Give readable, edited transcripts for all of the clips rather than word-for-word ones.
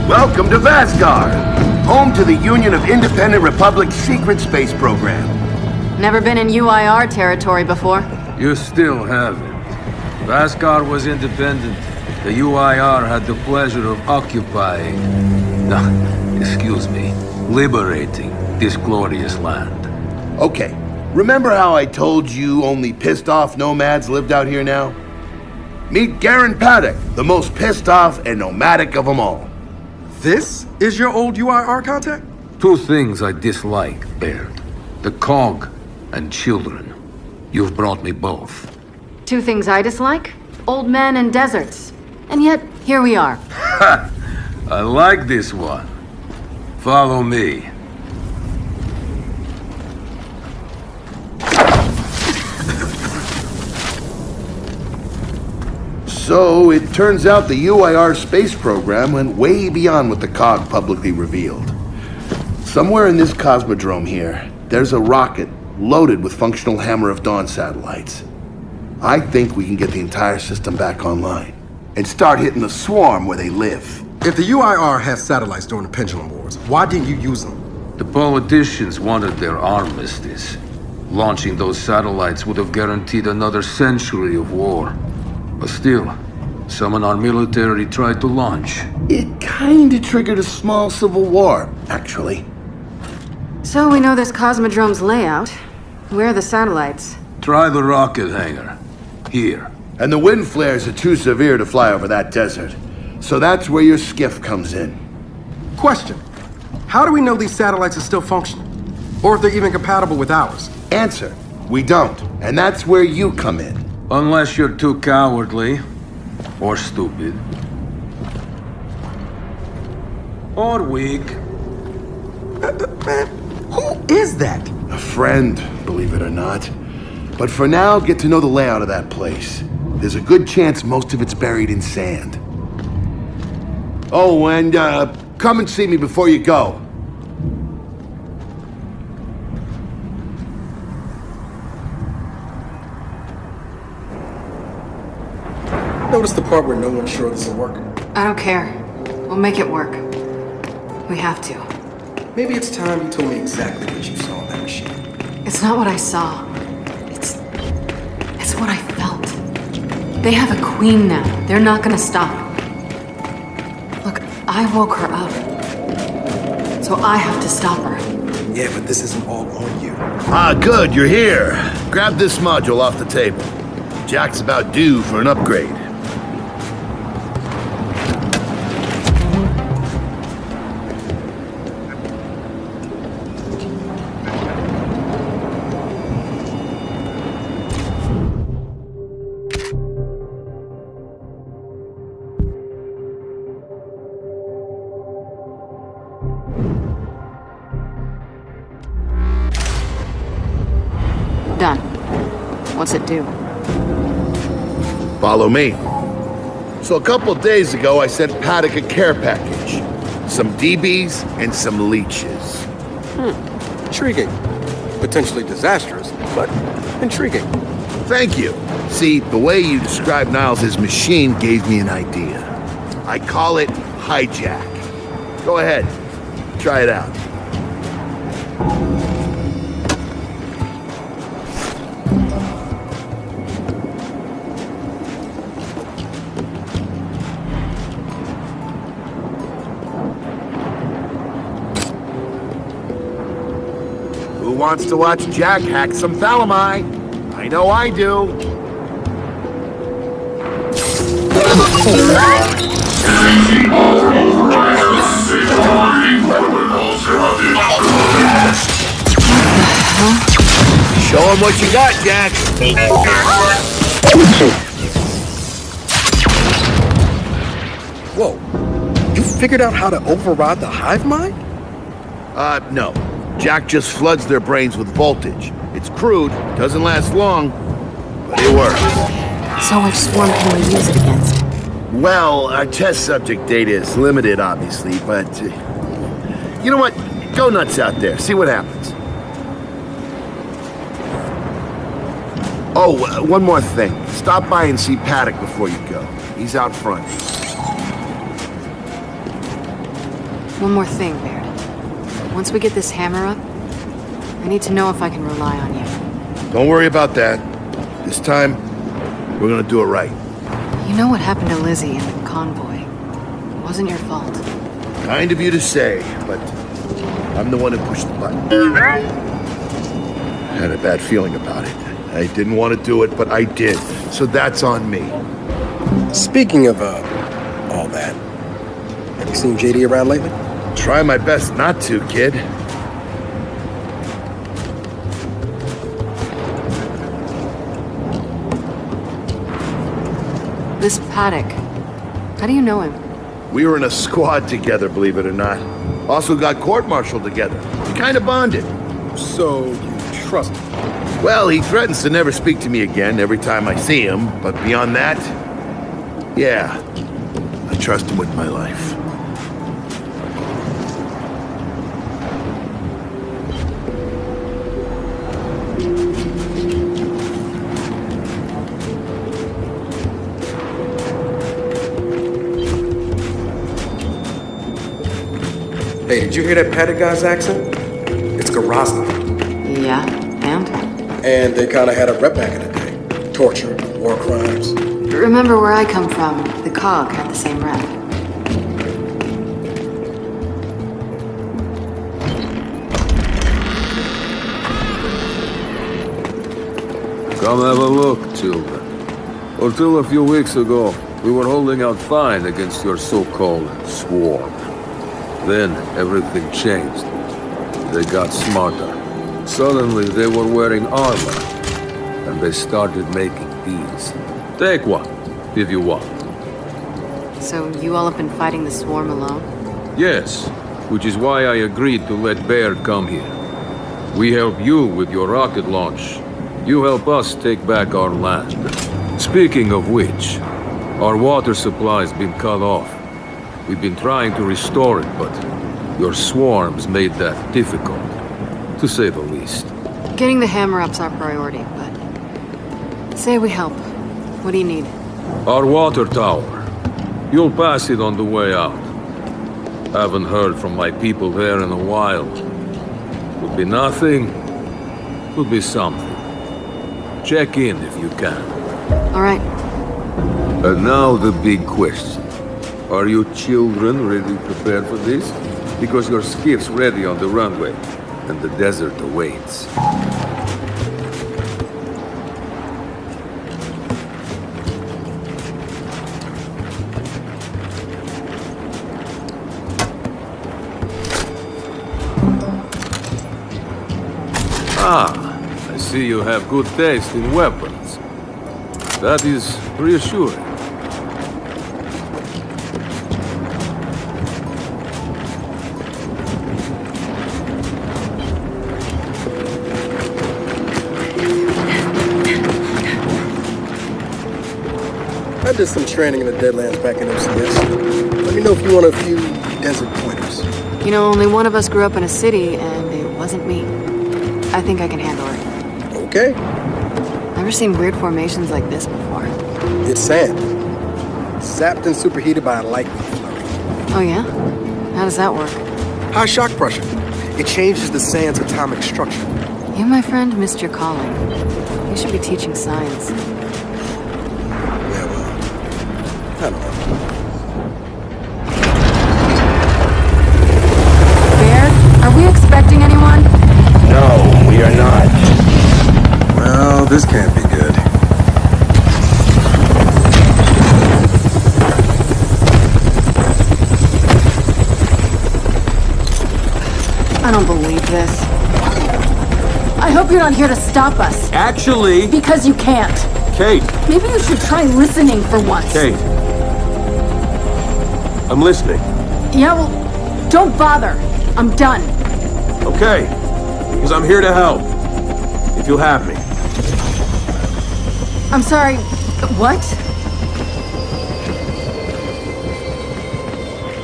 Welcome to Vasgar, home to the Union of Independent Republic's secret space program. Never been in UIR territory before. You still haven't. Vasgar was independent. The UIR had the pleasure of occupying... No, excuse me, liberating this glorious land. Okay, remember how I told you only pissed-off nomads lived out here now? Meet Garen Paddock, the most pissed-off and nomadic of them all. This is your old UIR contact? Two things I dislike, Baird. The cog and children. You've brought me both. Two things I dislike? Old men and deserts. And yet, here we are. Ha! I like this one. Follow me. So, it turns out the UIR space program went way beyond what the COG publicly revealed. Somewhere in this cosmodrome here, there's a rocket loaded with functional Hammer of Dawn satellites. I think we can get the entire system back online and start hitting the swarm where they live. If the UIR had satellites during the Pendulum Wars, why didn't you use them? The politicians wanted their armistice. Launching those satellites would have guaranteed another century of war. But still, some in our military tried to launch. It kinda triggered a small civil war, actually. So we know this Cosmodrome's layout. Where are the satellites? Try the rocket hangar. Here. And the wind flares are too severe to fly over that desert. So that's where your skiff comes in. Question. How do we know these satellites are still functioning? Or if they're even compatible with ours? Answer. We don't. And that's where you come in. Unless you're too cowardly. Or stupid. Or weak. Man, who is that? A friend, believe it or not. But for now, get to know the layout of that place. There's a good chance most of it's buried in sand. Oh, and come and see me before you go. Notice the part where no one's sure this will work? I don't care. We'll make it work. We have to. Maybe it's time you told me exactly what you saw in that machine. It's not what I saw. It's what I felt. They have a queen now. They're not gonna stop. Look, I woke her up. So I have to stop her. Yeah, but this isn't all on you. Ah, good, you're here. Grab this module off the table. Jack's about due for an upgrade. Done. What's it do? Follow me. So a couple of days ago, I sent Paddock a care package. Some DBs and some leeches. Intriguing. Potentially disastrous, but intriguing. Thank you. See, the way you described Niles' machine gave me an idea. I call it hijack. Go ahead. Try it out. Who wants to watch Jack hack some Thalamai? I know I do. Show him what you got, Jack. Whoa. You figured out how to override the hive mind? No. Jack just floods their brains with voltage. It's crude, doesn't last long, but it works. So which swarm can we use it against? Well, our test subject data is limited, obviously, but... you know what? Go nuts out there. See what happens. Oh, one more thing. Stop by and see Paddock before you go. He's out front. One more thing, Baird. Once we get this hammer up, I need to know if I can rely on you. Don't worry about that. This time, we're gonna do it right. You know what happened to Lizzie in the convoy. It wasn't your fault. Kind of you to say, but I'm the one who pushed the button. I had a bad feeling about it. I didn't want to do it, but I did. So that's on me. Speaking of, all that, have you seen JD around lately? Try my best not to, kid. This Paddock, how do you know him? We were in a squad together, believe it or not. Also got court-martialed together. We kind of bonded. So, you trust him? Well, he threatens to never speak to me again every time I see him, but beyond that, yeah, I trust him with my life. Hey, did you hear that Paddock guy's accent? It's Garazna. Yeah, and? And they kind of had a rep back in the day. Torture, war crimes. Remember where I come from, the COG had the same rep. Come have a look, children. Until a few weeks ago, we were holding out fine against your so-called swarm. Then everything changed. They got smarter. Suddenly they were wearing armor, and they started making these. Take one, if you want. So you all have been fighting the swarm alone? Yes, which is why I agreed to let Baird come here. We help you with your rocket launch. You help us take back our land. Speaking of which, our water supply's been cut off. We've been trying to restore it, but your swarms made that difficult, to say the least. Getting the hammer up's our priority, but... Say we help. What do you need? Our water tower. You'll pass it on the way out. Haven't heard from my people there in a while. Could be nothing, could be something. Check in if you can. All right. And now the big question. Are you children really prepared for this? Because your skiff's ready on the runway, and the desert awaits. Ah, I see you have good taste in weapons. That is reassuring. I did some training in the Deadlands back in OCS. Let me know if you want a few desert pointers. You know, only one of us grew up in a city, and it wasn't me. I think I can handle it. Okay. Never seen weird formations like this before. It's sand. Zapped and superheated by a lightning flurry. Oh yeah? How does that work? High shock pressure. It changes the sand's atomic structure. You, my friend, missed your calling. You should be teaching science. Yeah, well, I don't know. Baird, are we expecting anyone? No, we are not. Well, this can't be good. I don't believe this. I hope you're not here to stop us. Actually, Because you can't. Kate, Maybe you should try listening for once. Kate. I'm listening. Yeah, well, don't bother. I'm done. Okay. Because I'm here to help. If you'll have me. I'm sorry. What?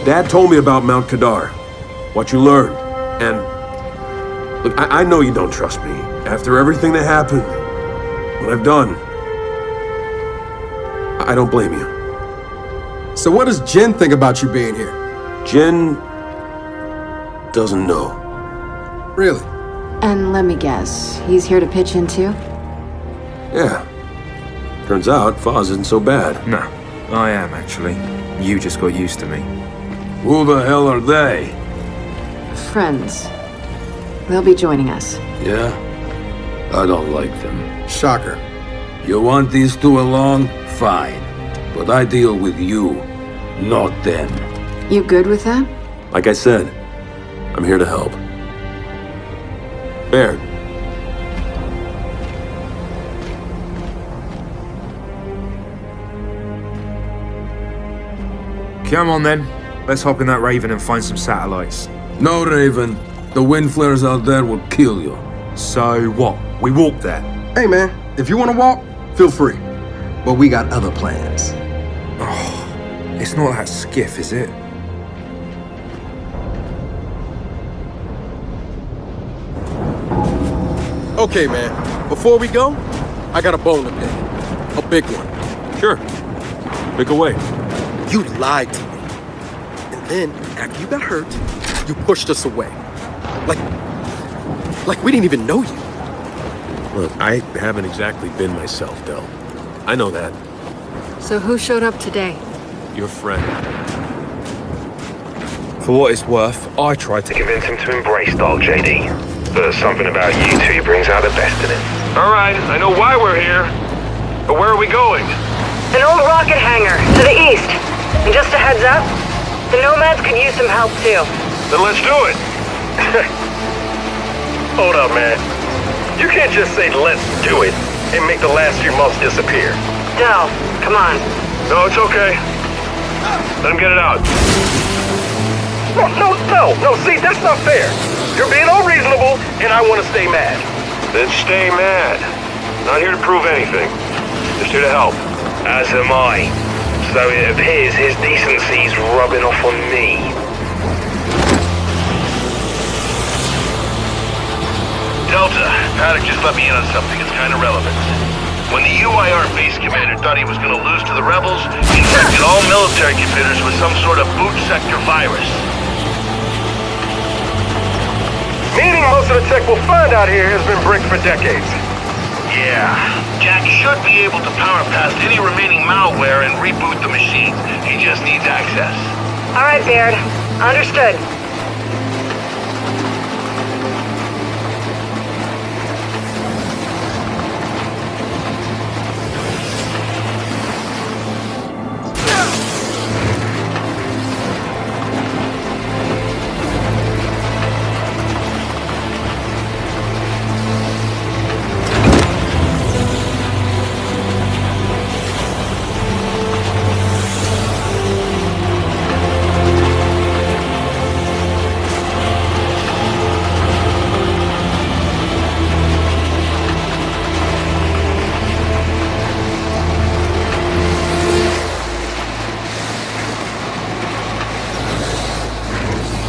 Dad told me about Mount Kadar. What you learned. And look, I know you don't trust me. After everything that happened, what I've done, I don't blame you. So what does Jin think about you being here? Jin, doesn't know. Really? And let me guess, he's here to pitch in too? Yeah. Turns out Foz isn't so bad. No, I am actually. You just got used to me. Who the hell are they? Friends. They'll be joining us. Yeah? I don't like them. Shocker. You want these two along? Fine. But I deal with you, not them. You good with that? Like I said, I'm here to help. Baird. Come on then. Let's hop in that Raven and find some satellites. No, Raven. The wind flares out there will kill you. So what? We walk there. Hey man, if you want to walk, feel free. But we got other plans. It's not that skiff, is it? Okay, man. Before we go, I got a bone to pick. A big one. Sure. Pick away. You lied to me. And then, after you got hurt, you pushed us away. Like we didn't even know you. Look, I haven't exactly been myself, Del. I know that. So who showed up today? Your friend. For what it's worth, I tried to Convince him to embrace Doll, JD. But something about you two brings out the best in him. Alright, I know why we're here. But where are we going? An old rocket hangar, to the east. And just a heads up, the Nomads could use some help too. Then let's do it! Hold up, man. You can't just say, let's do it, and make the last few months disappear. Del, come on. No, it's okay. Let him get it out. No, see, that's not fair. You're being unreasonable, and I want to stay mad. Then stay mad. Not here to prove anything. Just here to help. As am I. So it appears his decency's rubbing off on me. Delta, Paddock just let me in on something that's kind of relevant. When the UIR base commander thought he was going to lose to the rebels, he infected all military computers with some sort of boot sector virus. Meaning most of the tech we'll find out here has been bricked for decades. Yeah, Jack should be able to power past any remaining malware and reboot the machines. He just needs access. All right, Baird. Understood.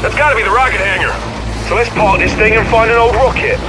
That's gotta be the rocket hangar. So let's park this thing and find an old rocket.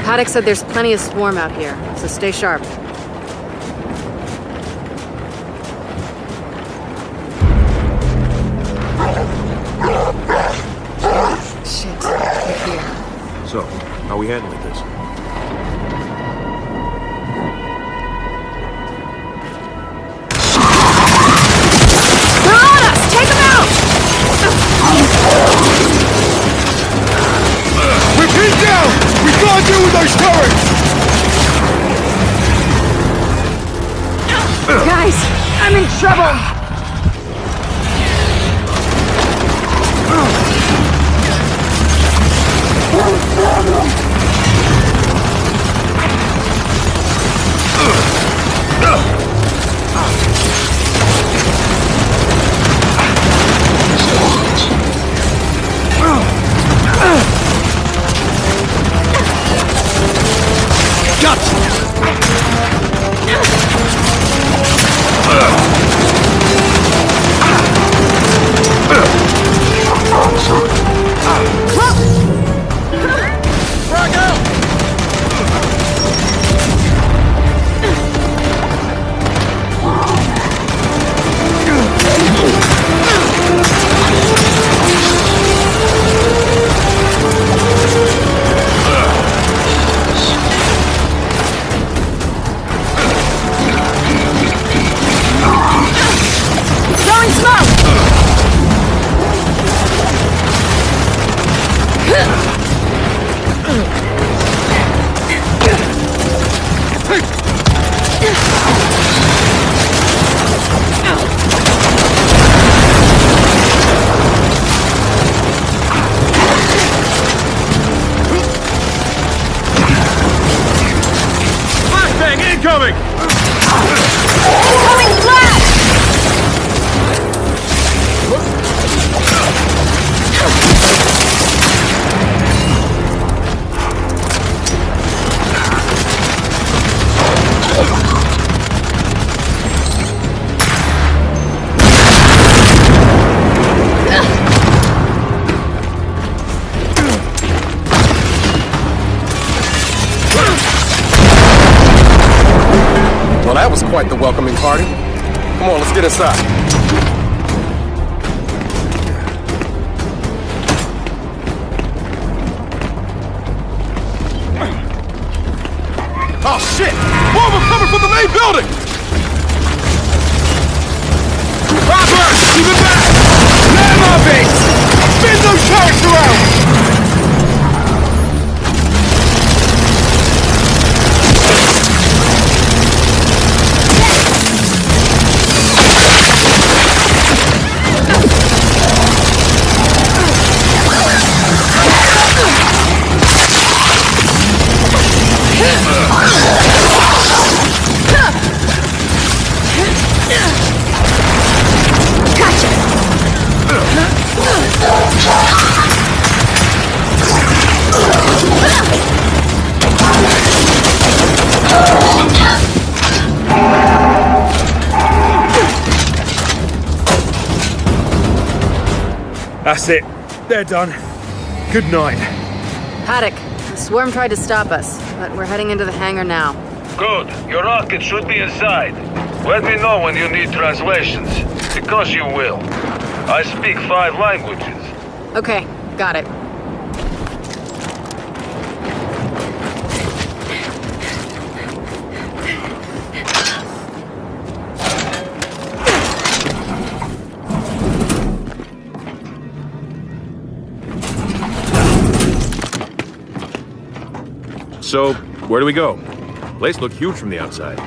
Paddock said there's plenty of swarm out here, so stay sharp. Shit, they're here. So, how are we handling this? They're on us! Take them out! We're pinned down! We can't deal with those turrets! Guys, I'm in trouble! incoming! Incoming flash! Well, that was quite the welcoming party. Come on, let's get inside. Oh shit! More of them coming from the main building! Robert! Keep it back! Land our base! Spin those turrets around! That's it. They're done. Good night. Paddock, the swarm tried to stop us, but we're heading into the hangar now. Good. Your rocket should be inside. Let me know when you need translations, because you will. I speak 5 languages. Okay, got it. So, where do we go? Place looked huge from the outside.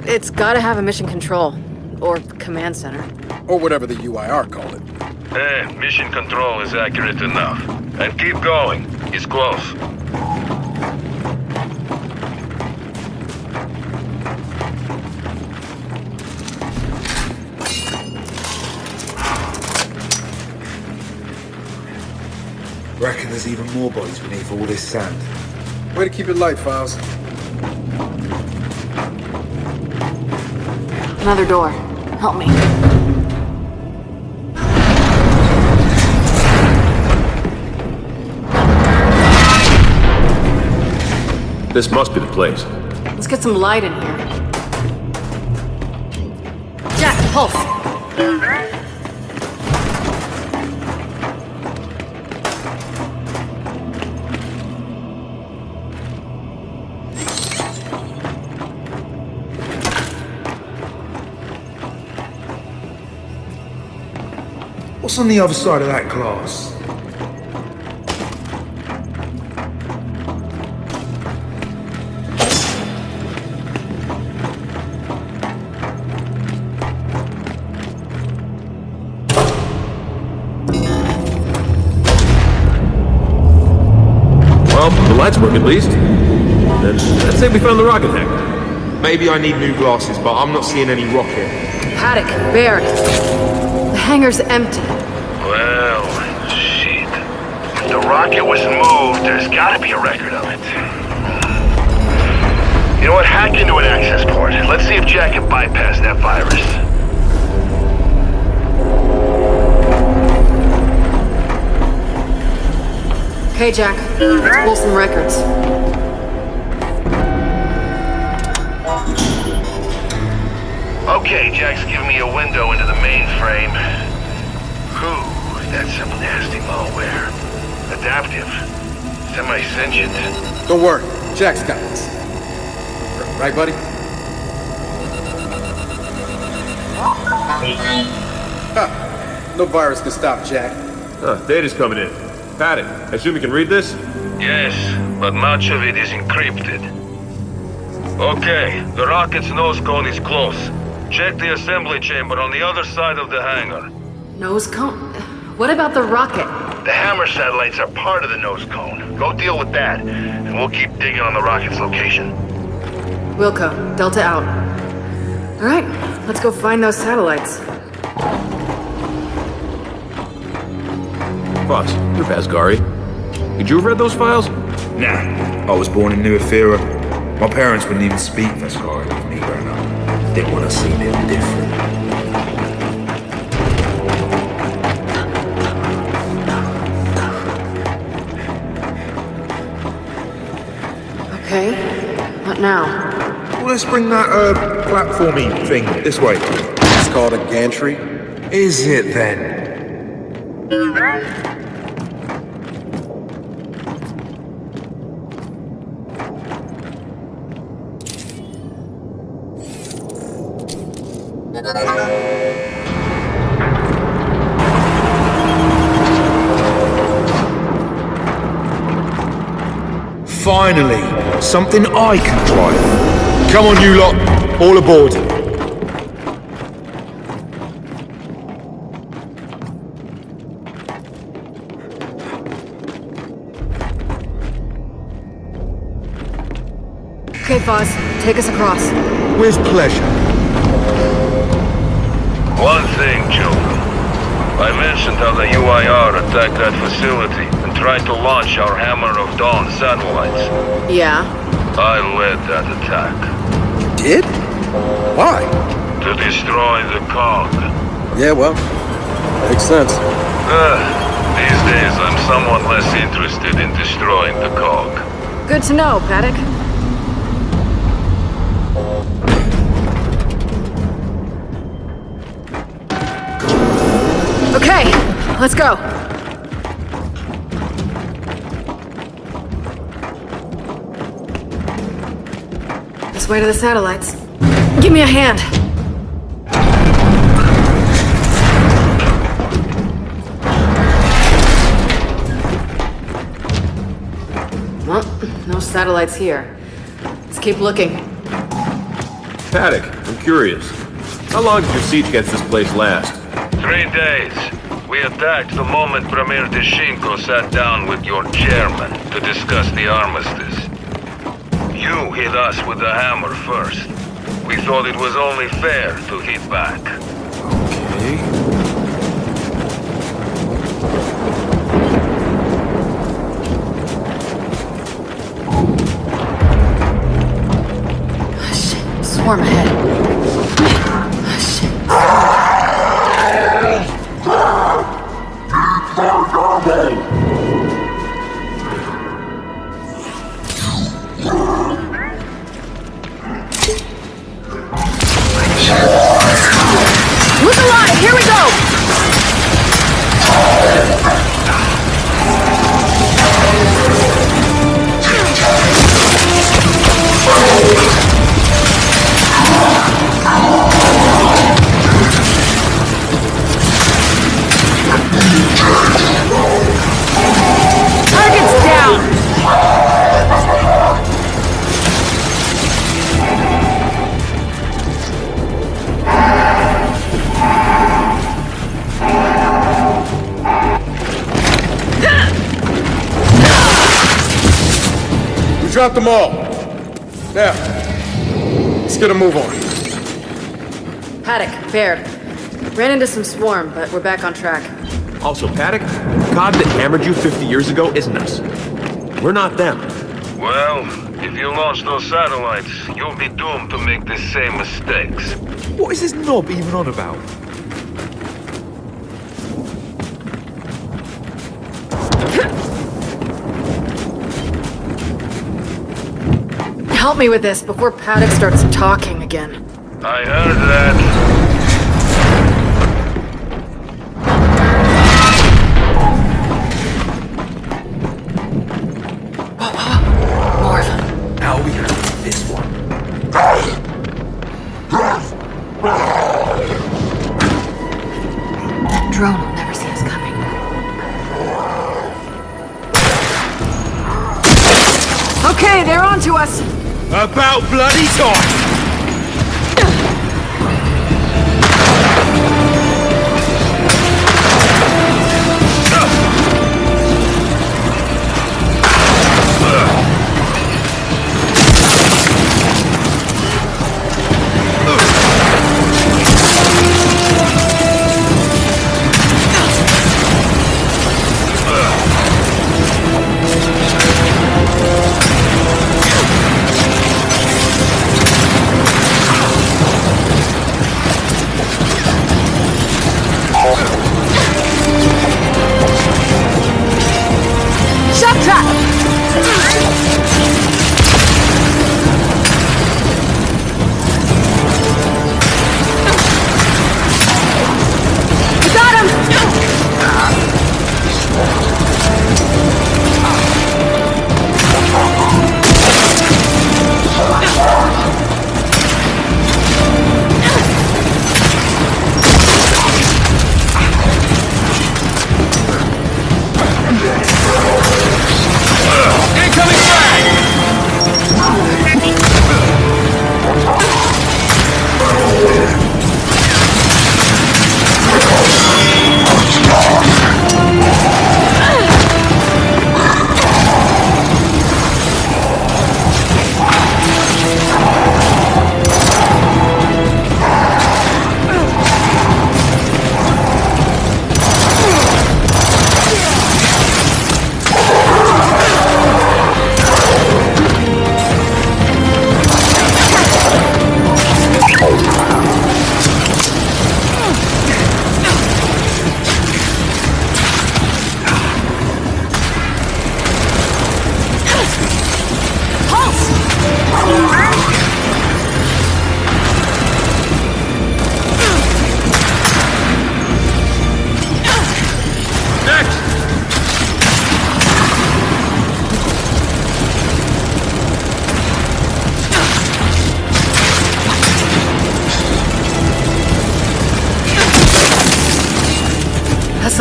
It's gotta have a mission control. Or command center. Or whatever the UIR called it. Mission control is accurate enough. And keep going. It's close. Reckon there's even more bodies beneath all this sand. Way to keep it light, Files. Another door. Help me. This must be the place. Let's get some light in here. Jack, pulse. What's on the other side of that glass? Well, the lights work at least. And I'd say we found the rocket hangar. Maybe I need new glasses, but I'm not seeing any rocket. Paddock, Bear. The hangar's empty. Well, shit. If the rocket was moved, there's gotta be a record of it. You know what? Hack into an access port. Let's see if Jack can bypass that virus. Okay, Jack. Let's pull some records. Okay, Jack's giving me a window into the mainframe. Whew, that's some nasty malware. Adaptive. Semi-sentient. Don't worry, Jack's got this. Right, buddy? Huh. No virus can stop Jack. Data's coming in. Paddock, I assume you can read this? Yes, but much of it is encrypted. Okay, the rocket's nose cone is close. Check the assembly chamber on the other side of the hangar. Nose cone? What about the rocket? The hammer satellites are part of the nose cone. Go deal with that, and we'll keep digging on the rocket's location. Wilco, Delta out. Alright, let's go find those satellites. Boss, you're Vasgari. Did you have read those files? Nah, I was born in New Ephyra. My parents wouldn't even speak Vasgari with me growing up. Didn't want to see me different. Okay, what now? Well, let's bring that, platformy thing this way. It's called a gantry. Is it then? Finally, something I can drive. Come on, you lot, all aboard. Okay, Foz, take us across. With pleasure. One thing, children. I mentioned how the UIR attacked that facility and tried to launch our Hammer of Dawn satellites. Yeah? I led that attack. Did? Why? To destroy the cog. Yeah, well, makes sense. These days I'm somewhat less interested in destroying the cog. Good to know, Paddock. Okay, let's go. This way to the satellites. Give me a hand. Well, no satellites here. Let's keep looking. Paddock, I'm curious. How long did your siege against this place last? 3 days. We attacked the moment Premier Deshinko sat down with your chairman to discuss the armistice. You hit us with the hammer first. We thought it was only fair to hit back. Okay. Shit, swarm ahead. Shit. Look alive! Here we go! Target's down! We dropped them all. Now, let's get a move on. Paddock, Baird. Ran into some swarm, but we're back on track. Also, Paddock, the cog that hammered you 50 years ago isn't us. We're not them. Well, if you launch those satellites, you'll be doomed to make the same mistakes. What is this knob even on about? Help me with this before Paddock starts talking again. I heard that. More of them. Now we have this one. Drone will never see us coming. Okay, they're on to us! About bloody time!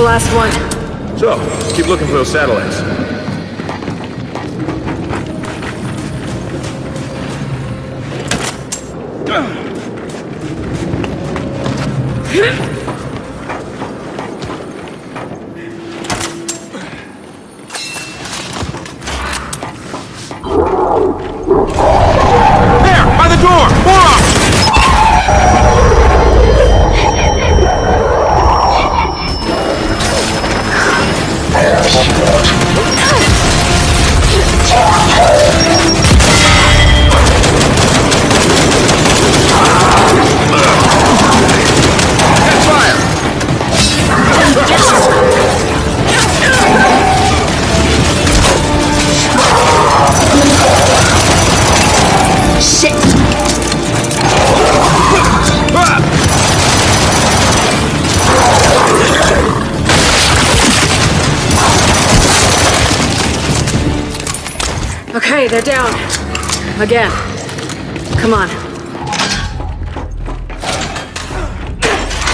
the last one. So, keep looking for those satellites. There! By the door! More up! Catch fire! Shit! Okay, they're down. Again. Come on.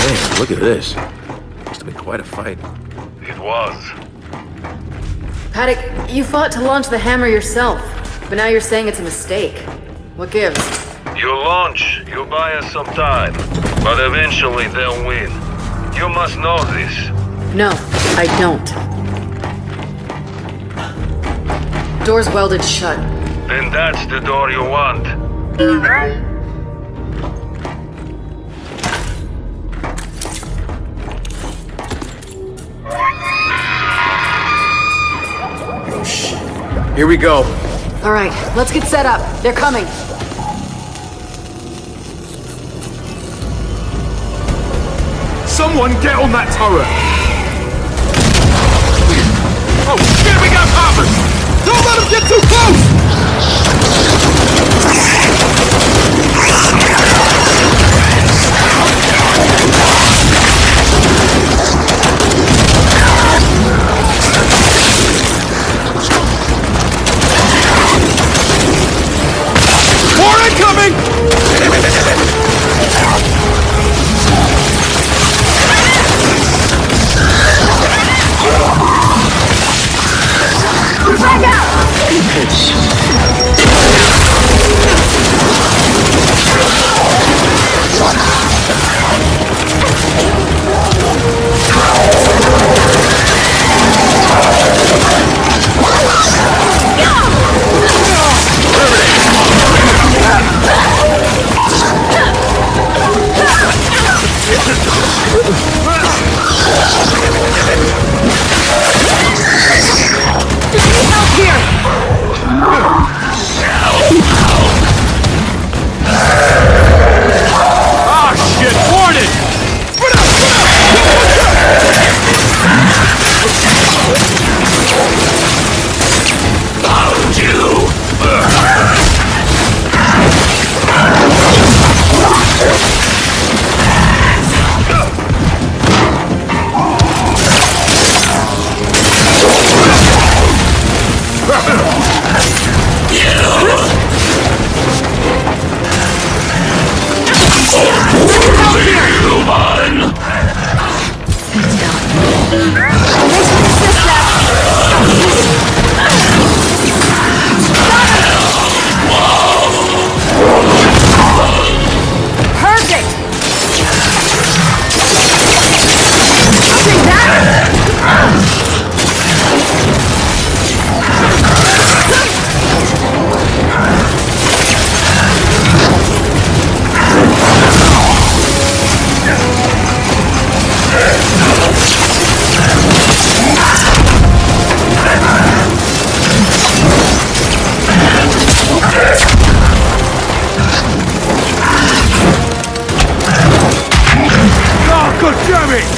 Man, look at this. Must have been quite a fight. It was. Paddock, you fought to launch the hammer yourself, but now you're saying it's a mistake. What gives? You launch, you buy us some time, but eventually they'll win. You must know this. No, I don't. Door's welded shut. Then that's the door you want. Here we go. All right, let's get set up. They're coming. Someone get on that turret! Oh shit, we got poppers! Don't let them get too close! More incoming! Ah, shit! Warning! Found you! Oh, God damn it!